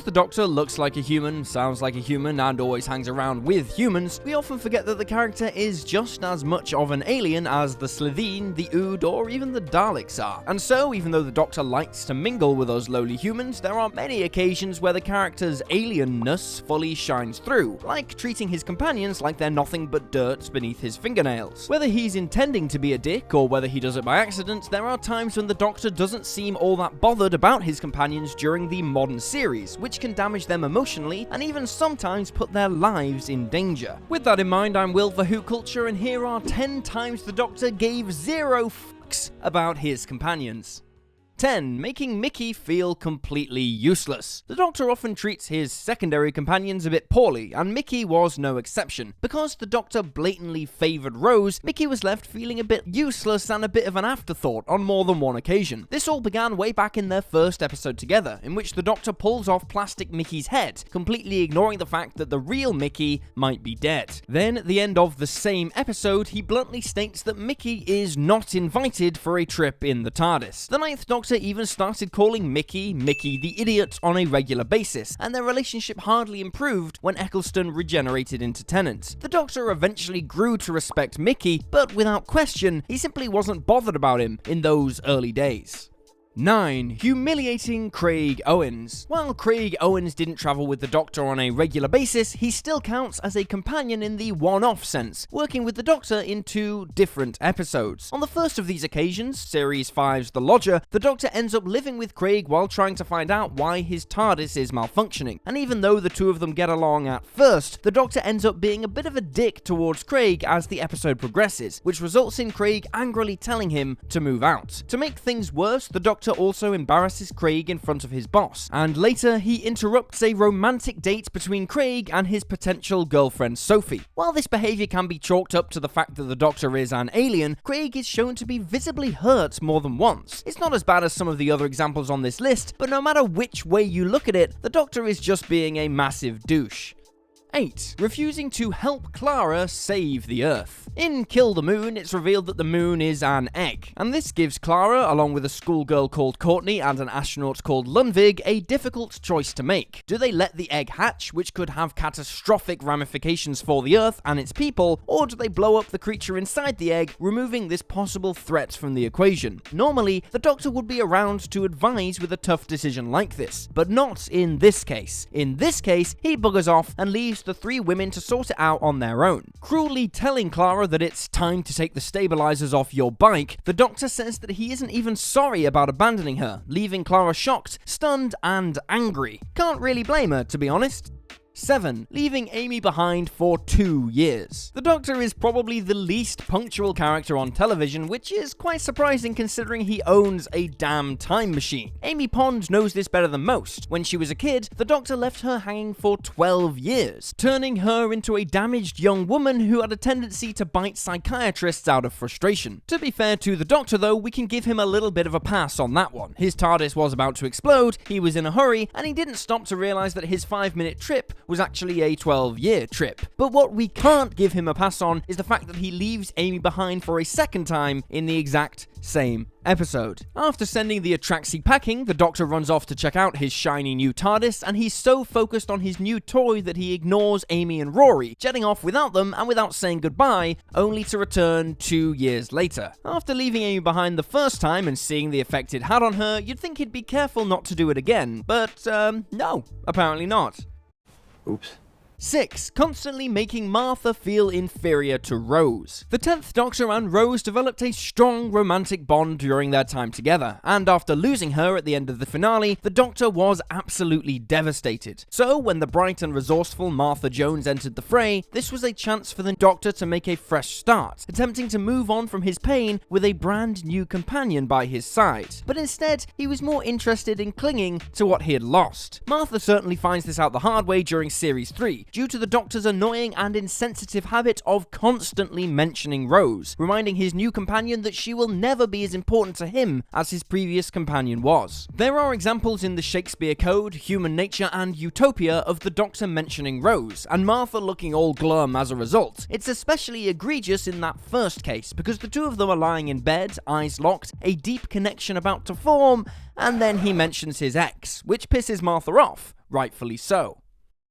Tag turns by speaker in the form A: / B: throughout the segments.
A: the Doctor looks like a human, sounds like a human, and always hangs around with humans, we often forget that the character is just as much of an alien as the Slitheen, the Ood, or even the Daleks are. And so, even though the Doctor likes to mingle with us lowly humans, there are many occasions where the character's alienness fully shines through, like treating his companions like they're nothing but dirt beneath his fingernails. Whether he's intending to be a dick or whether he does it by accident, there are times when the Doctor doesn't seem all that bothered about his companions during the modern series, which can damage them emotionally and even sometimes put their lives in danger. With that in mind, I'm Will for WhoCulture, and here are 10 times the Doctor gave zero fucks about his companions. 10. Making Mickey feel completely useless. The Doctor often treats his secondary companions a bit poorly, and Mickey was no exception. Because the Doctor blatantly favoured Rose, Mickey was left feeling a bit useless and a bit of an afterthought on more than one occasion. This all began way back in their first episode together, in which the Doctor pulls off plastic Mickey's head, completely ignoring the fact that the real Mickey might be dead. Then, at the end of the same episode, he bluntly states that Mickey is not invited for a trip in the Tardis. The Ninth Doctor even started calling Mickey the Idiot on a regular basis, and their relationship hardly improved when Eccleston regenerated into Tennant. The Doctor eventually grew to respect Mickey, but without question, he simply wasn't bothered about him in those early days. 9. Humiliating Craig Owens. While Craig Owens didn't travel with the Doctor on a regular basis, he still counts as a companion in the one-off sense, working with the Doctor in 2 different episodes. On the first of these occasions, Series 5's The Lodger, the Doctor ends up living with Craig while trying to find out why his TARDIS is malfunctioning, and even though the two of them get along at first, the Doctor ends up being a bit of a dick towards Craig as the episode progresses, which results in Craig angrily telling him to move out. To make things worse, the Doctor also embarrasses Craig in front of his boss, and later he interrupts a romantic date between Craig and his potential girlfriend Sophie. While this behaviour can be chalked up to the fact that the Doctor is an alien, Craig is shown to be visibly hurt more than once. It's not as bad as some of the other examples on this list, but no matter which way you look at it, the Doctor is just being a massive douche. 8. Refusing to help Clara save the Earth. In Kill the Moon, it's revealed that the moon is an egg, and this gives Clara, along with a schoolgirl called Courtney and an astronaut called Lundvig, a difficult choice to make. Do they let the egg hatch, which could have catastrophic ramifications for the Earth and its people, or do they blow up the creature inside the egg, removing this possible threat from the equation? Normally, the Doctor would be around to advise with a tough decision like this, but not in this case. In this case, he buggers off and leaves the 3 women to sort it out on their own. Cruelly telling Clara that it's time to take the stabilizers off your bike, the Doctor says that he isn't even sorry about abandoning her, leaving Clara shocked, stunned, and angry. Can't really blame her, to be honest. 7. Leaving Amy behind for 2 years. The Doctor is probably the least punctual character on television, which is quite surprising considering he owns a damn time machine. Amy Pond knows this better than most. When she was a kid, the Doctor left her hanging for 12 years, turning her into a damaged young woman who had a tendency to bite psychiatrists out of frustration. To be fair to the Doctor though, we can give him a little bit of a pass on that one. His TARDIS was about to explode, he was in a hurry, and he didn't stop to realise that his 5-minute trip was actually a 12-year trip. But what we can't give him a pass on is the fact that he leaves Amy behind for a second time in the exact same episode. After sending the Atraxi packing, the Doctor runs off to check out his shiny new TARDIS, and he's so focused on his new toy that he ignores Amy and Rory, jetting off without them and without saying goodbye, only to return 2 years later. After leaving Amy behind the first time and seeing the effect it had on her, you'd think he'd be careful not to do it again, but no, apparently not.
B: Oops.
A: 6. Constantly making Martha feel inferior to Rose. The 10th Doctor and Rose developed a strong romantic bond during their time together, and after losing her at the end of the finale, the Doctor was absolutely devastated. So, when the bright and resourceful Martha Jones entered the fray, this was a chance for the Doctor to make a fresh start, attempting to move on from his pain with a brand new companion by his side. But instead, he was more interested in clinging to what he had lost. Martha certainly finds this out the hard way during Series 3, due to the Doctor's annoying and insensitive habit of constantly mentioning Rose, reminding his new companion that she will never be as important to him as his previous companion was. There are examples in the Shakespeare Code, Human Nature, and Utopia of the Doctor mentioning Rose, and Martha looking all glum as a result. It's especially egregious in that first case, because the two of them are lying in bed, eyes locked, a deep connection about to form, and then he mentions his ex, which pisses Martha off. rightfully so.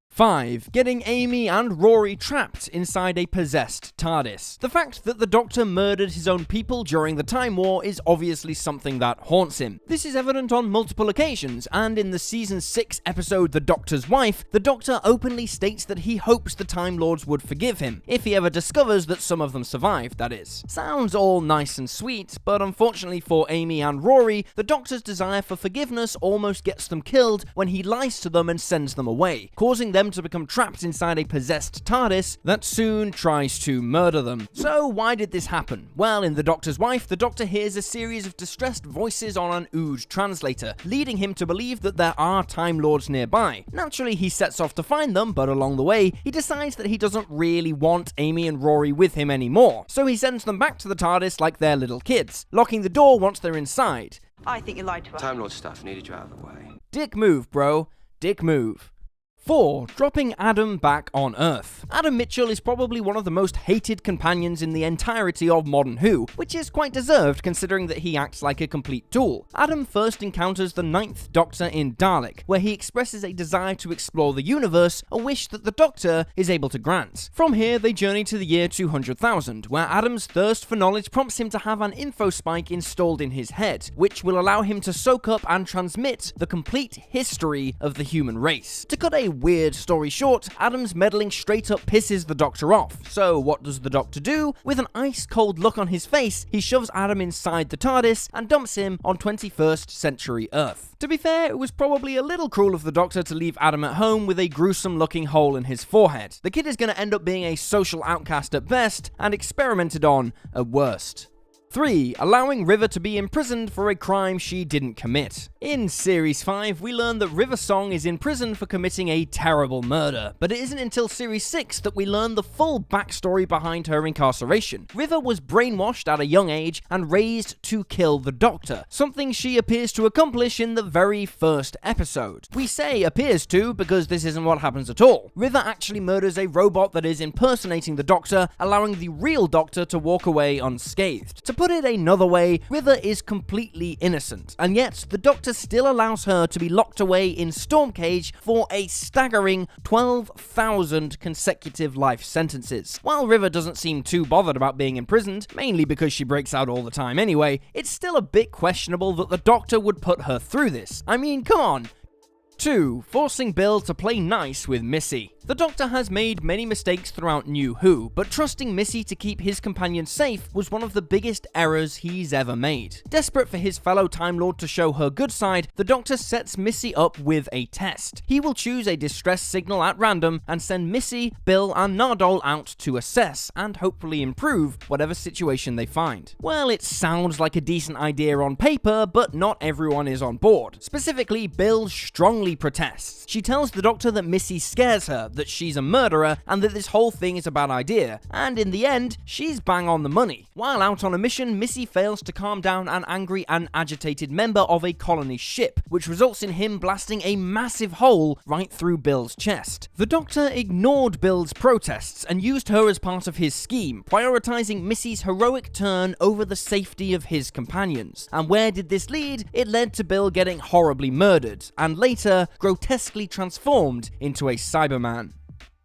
A: 5. Getting Amy and Rory trapped inside a possessed TARDIS. The fact that the Doctor murdered his own people during the Time War is obviously something that haunts him. This is evident on multiple occasions, and in the Season 6 episode The Doctor's Wife, the Doctor openly states that he hopes the Time Lords would forgive him, if he ever discovers that some of them survived, that is. Sounds all nice and sweet, but unfortunately for Amy and Rory, the Doctor's desire for forgiveness almost gets them killed when he lies to them and sends them away, causing them to become trapped inside a possessed TARDIS that soon tries to murder them. So why did this happen? Well, in The Doctor's Wife, the Doctor hears a series of distressed voices on an Ood translator, leading him to believe that there are Time Lords nearby. Naturally, he sets off to find them, but along the way, he decides that he doesn't really want Amy and Rory with him anymore. So he sends them back to the TARDIS like they're little kids, locking the door once they're inside.
B: I think you lied to us.
C: Time Lord stuff needed you out of the way.
A: Dick move, bro. Dick move. 4. Dropping Adam back on Earth. Adam Mitchell is probably one of the most hated companions in the entirety of modern Who, which is quite deserved considering that he acts like a complete tool. Adam first encounters the 9th Doctor in Dalek, where he expresses a desire to explore the universe, a wish that the Doctor is able to grant. From here, they journey to the year 200,000, where Adam's thirst for knowledge prompts him to have an info spike installed in his head, which will allow him to soak up and transmit the complete history of the human race. To cut a weird story short, Adam's meddling straight up pisses the Doctor off. So what does the Doctor do? With an ice-cold look on his face, he shoves Adam inside the TARDIS and dumps him on 21st century Earth. To be fair, it was probably a little cruel of the Doctor to leave Adam at home with a gruesome-looking hole in his forehead. The kid is going to end up being a social outcast at best, and experimented on at worst. 3. Allowing River to be imprisoned for a crime she didn't commit. In Series 5, we learn that River Song is in prison for committing a terrible murder, but it isn't until Series 6 that we learn the full backstory behind her incarceration. River was brainwashed at a young age and raised to kill the Doctor, something she appears to accomplish in the very first episode. We say appears to because this isn't what happens at all. River actually murders a robot that is impersonating the Doctor, allowing the real Doctor to walk away unscathed. To put it another way, River is completely innocent, and yet the Doctor still allows her to be locked away in Storm Cage for a staggering 12,000 consecutive life sentences. While River doesn't seem too bothered about being imprisoned, mainly because she breaks out all the time anyway, it's still a bit questionable that the Doctor would put her through this. I mean, come on. 2. Forcing Bill to play nice with Missy. The Doctor has made many mistakes throughout New Who, but trusting Missy to keep his companion safe was one of the biggest errors he's ever made. Desperate for his fellow Time Lord to show her good side, the Doctor sets Missy up with a test. He will choose a distress signal at random and send Missy, Bill, and Nardole out to assess and hopefully improve whatever situation they find. Well, it sounds like a decent idea on paper, but not everyone is on board. Specifically, Bill strongly protests. She tells the Doctor that Missy scares her, that she's a murderer, and that this whole thing is a bad idea, and in the end, she's bang on the money. While out on a mission, Missy fails to calm down an angry and agitated member of a colony ship, which results in him blasting a massive hole right through Bill's chest. The Doctor ignored Bill's protests and used her as part of his scheme, prioritizing Missy's heroic turn over the safety of his companions. And where did this lead? It led to Bill getting horribly murdered, and later, grotesquely transformed into a Cyberman.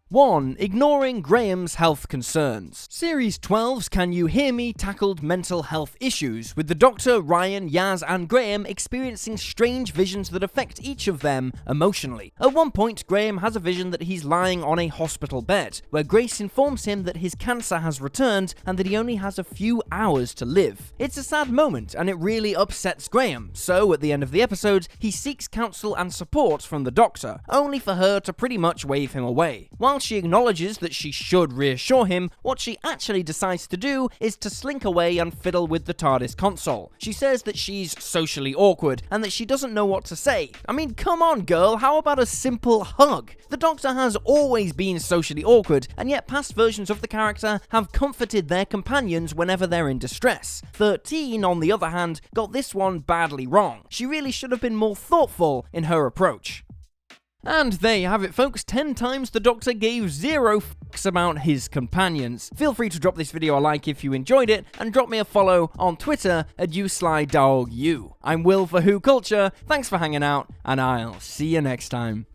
A: 1. Ignoring Graham's health concerns. Series 12's Can You Hear Me tackled mental health issues, with the Doctor, Ryan, Yaz, and Graham experiencing strange visions that affect each of them emotionally. At one point, Graham has a vision that he's lying on a hospital bed, where Grace informs him that his cancer has returned and that he only has a few hours to live. It's a sad moment, and it really upsets Graham, so at the end of the episode, he seeks counsel and support from the Doctor, only for her to pretty much wave him away. While she acknowledges that she should reassure him, what she actually decides to do is to slink away and fiddle with the TARDIS console. She says that she's socially awkward and that she doesn't know what to say. I mean, come on girl, how about a simple hug? The Doctor has always been socially awkward, and yet past versions of the character have comforted their companions whenever they're in distress. 13, on the other hand, got this one badly wrong. She really should have been more thoughtful in her approach. And there you have it, folks. 10 times the Doctor gave 0 fucks about his companions. Feel free to drop this video a like if you enjoyed it, and drop me a follow on Twitter at YouSlyDogU. I'm Will for WhoCulture, thanks for hanging out, and I'll see you next time.